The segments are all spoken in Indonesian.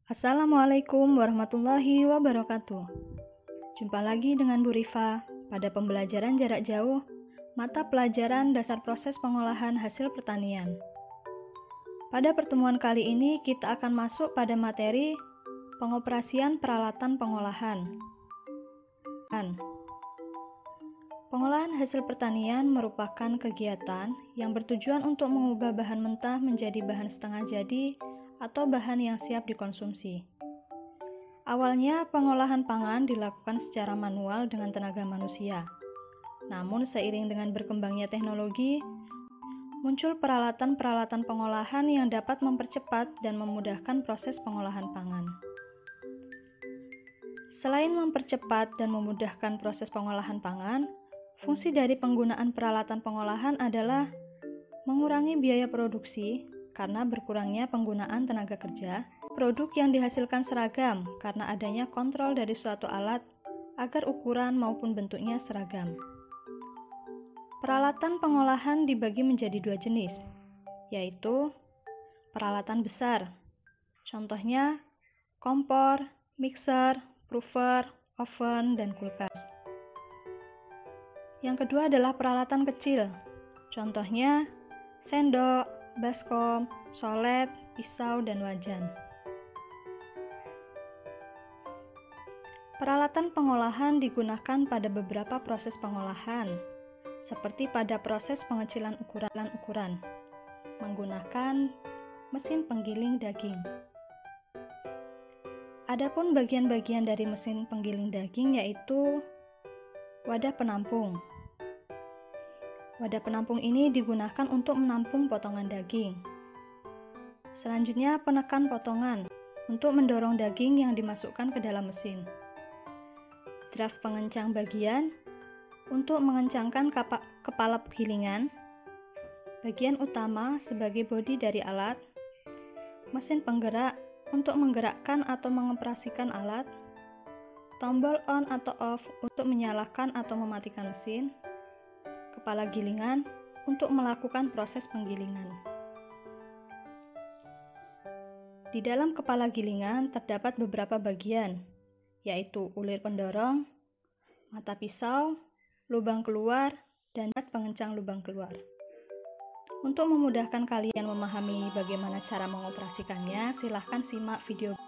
Assalamualaikum warahmatullahi wabarakatuh. Jumpa lagi dengan Bu Rifa pada pembelajaran jarak jauh mata pelajaran dasar proses pengolahan hasil pertanian. Pada pertemuan kali ini kita akan masuk pada materi pengoperasian peralatan pengolahan. Pengolahan hasil pertanian merupakan kegiatan yang bertujuan untuk mengubah bahan mentah menjadi bahan setengah jadi atau bahan yang siap dikonsumsi. Awalnya, pengolahan pangan dilakukan secara manual dengan tenaga manusia. Namun, seiring dengan berkembangnya teknologi, muncul peralatan-peralatan pengolahan yang dapat mempercepat dan memudahkan proses pengolahan pangan. Selain mempercepat dan memudahkan proses pengolahan pangan, fungsi dari penggunaan peralatan pengolahan adalah mengurangi biaya produksi karena berkurangnya penggunaan tenaga kerja, produk yang dihasilkan seragam karena adanya kontrol dari suatu alat agar ukuran maupun bentuknya seragam. Peralatan pengolahan dibagi menjadi dua jenis, yaitu peralatan besar, contohnya kompor, mixer, prover, oven, dan kulkas. Yang kedua adalah peralatan kecil, contohnya sendok, baskom, solet, pisau, dan wajan. Peralatan pengolahan digunakan pada beberapa proses pengolahan, seperti pada proses pengecilan ukuran menggunakan mesin penggiling daging. Adapun bagian-bagian dari mesin penggiling daging yaitu wadah penampung. Wadah penampung ini digunakan untuk menampung potongan daging. Selanjutnya, penekan potongan untuk mendorong daging yang dimasukkan ke dalam mesin. Draft pengencang bagian untuk mengencangkan kepala gilingan. Bagian utama sebagai bodi dari alat. Mesin penggerak untuk menggerakkan atau mengoperasikan alat. Tombol on atau off untuk menyalakan atau mematikan mesin. Kepala gilingan untuk melakukan proses penggilingan. Di dalam kepala gilingan terdapat beberapa bagian, yaitu ulir pendorong, mata pisau, lubang keluar, dan pengencang lubang keluar. Untuk memudahkan kalian memahami bagaimana cara mengoperasikannya, silahkan simak video.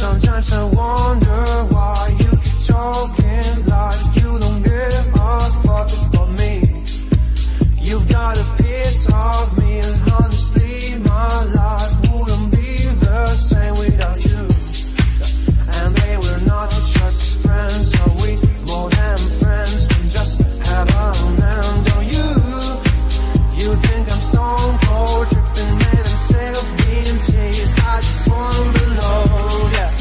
Sometimes I wonder why you keep talking like you don't give a fuck about me. You've got a piece of me, and honestly, my life wouldn't be the same without you. And babe, we're not just friends, are we? More than friends, we just have a man, don't you? You think I'm stone cold, tripping and I'm self-being teased. I just wanna below, yeah.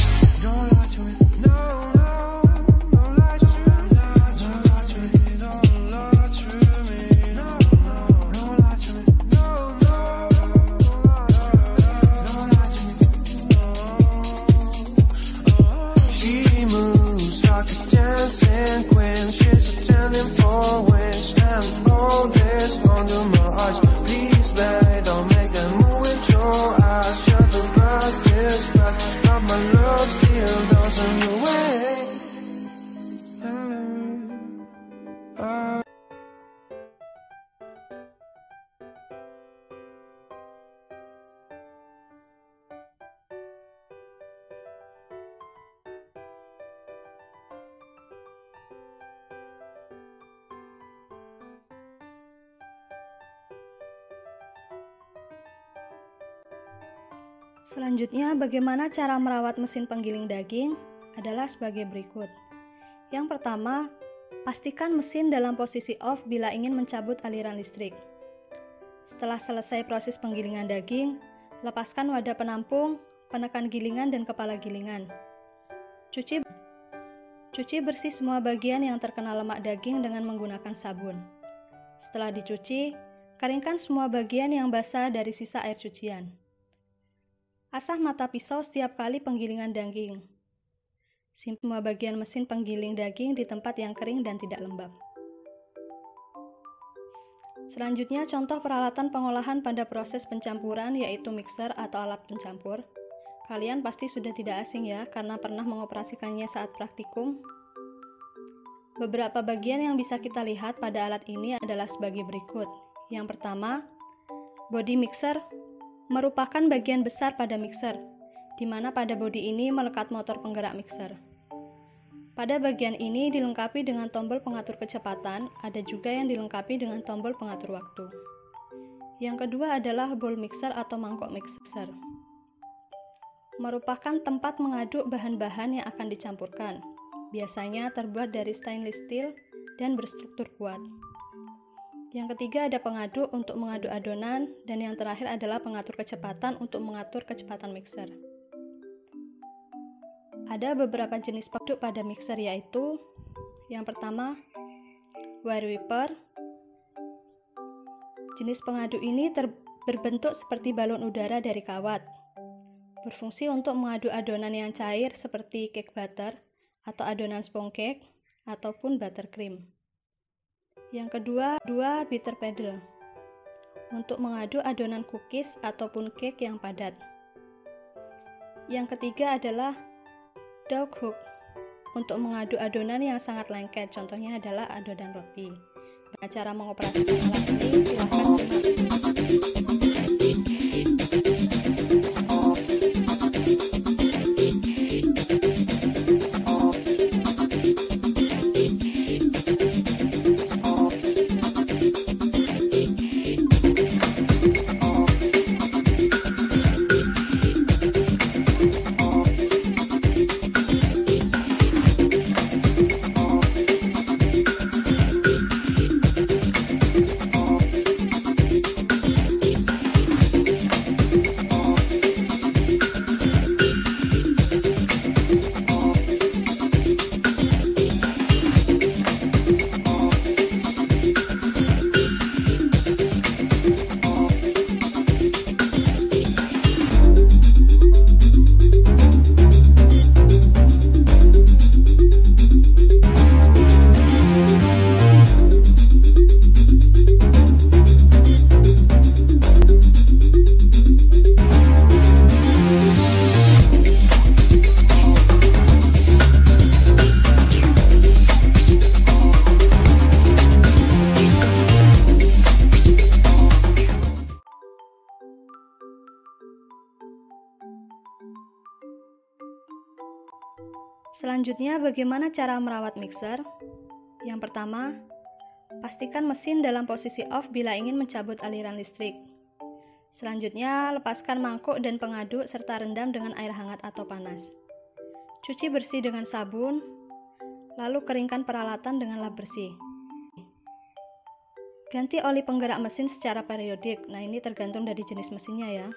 Selanjutnya, bagaimana cara merawat mesin penggiling daging adalah sebagai berikut. Yang pertama, pastikan mesin dalam posisi off bila ingin mencabut aliran listrik. Setelah selesai proses penggilingan daging, lepaskan wadah penampung, penekan gilingan dan kepala gilingan. Cuci bersih semua bagian yang terkena lemak daging dengan menggunakan sabun. Setelah dicuci, keringkan semua bagian yang basah dari sisa air cucian. Asah mata pisau setiap kali penggilingan daging. Simpan semua bagian mesin penggiling daging di tempat yang kering dan tidak lembab. Selanjutnya, contoh peralatan pengolahan pada proses pencampuran yaitu mixer atau alat pencampur. Kalian pasti sudah tidak asing ya, karena pernah mengoperasikannya saat praktikum. Beberapa bagian yang bisa kita lihat pada alat ini adalah sebagai berikut. Yang pertama, bodi mixer merupakan bagian besar pada mixer, di mana pada bodi ini melekat motor penggerak mixer. Pada bagian ini dilengkapi dengan tombol pengatur kecepatan, ada juga yang dilengkapi dengan tombol pengatur waktu. Yang kedua adalah bowl mixer atau mangkok mixer. Merupakan tempat mengaduk bahan-bahan yang akan dicampurkan. Biasanya terbuat dari stainless steel dan berstruktur kuat. Yang ketiga ada pengaduk untuk mengaduk adonan, dan yang terakhir adalah pengatur kecepatan untuk mengatur kecepatan mixer. Ada beberapa jenis pengaduk pada mixer yaitu yang pertama, wire whipper. Jenis pengaduk ini berbentuk seperti balon udara dari kawat. Berfungsi untuk mengaduk adonan yang cair seperti cake batter atau adonan sponge cake ataupun buttercream. Yang kedua, bitter paddle untuk mengaduk adonan cookies ataupun cake yang padat. Yang ketiga adalah dog hook untuk mengaduk adonan yang sangat lengket, contohnya adalah adonan roti. Cara mengoperasikan alat ini silakan simak. Selanjutnya, bagaimana cara merawat mixer? Yang pertama, pastikan mesin dalam posisi off bila ingin mencabut aliran listrik. Selanjutnya, lepaskan mangkuk dan pengaduk serta rendam dengan air hangat atau panas. Cuci bersih dengan sabun, lalu keringkan peralatan dengan lap bersih. Ganti oli penggerak mesin secara periodik. Nah, ini tergantung dari jenis mesinnya ya.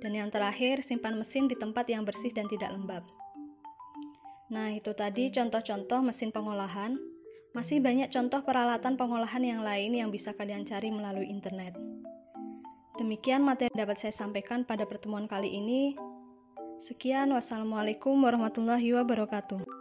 Dan yang terakhir, simpan mesin di tempat yang bersih dan tidak lembab. Nah, itu tadi contoh-contoh mesin pengolahan. Masih banyak contoh peralatan pengolahan yang lain yang bisa kalian cari melalui internet. Demikian materi yang dapat saya sampaikan pada pertemuan kali ini. Sekian, wassalamualaikum warahmatullahi wabarakatuh.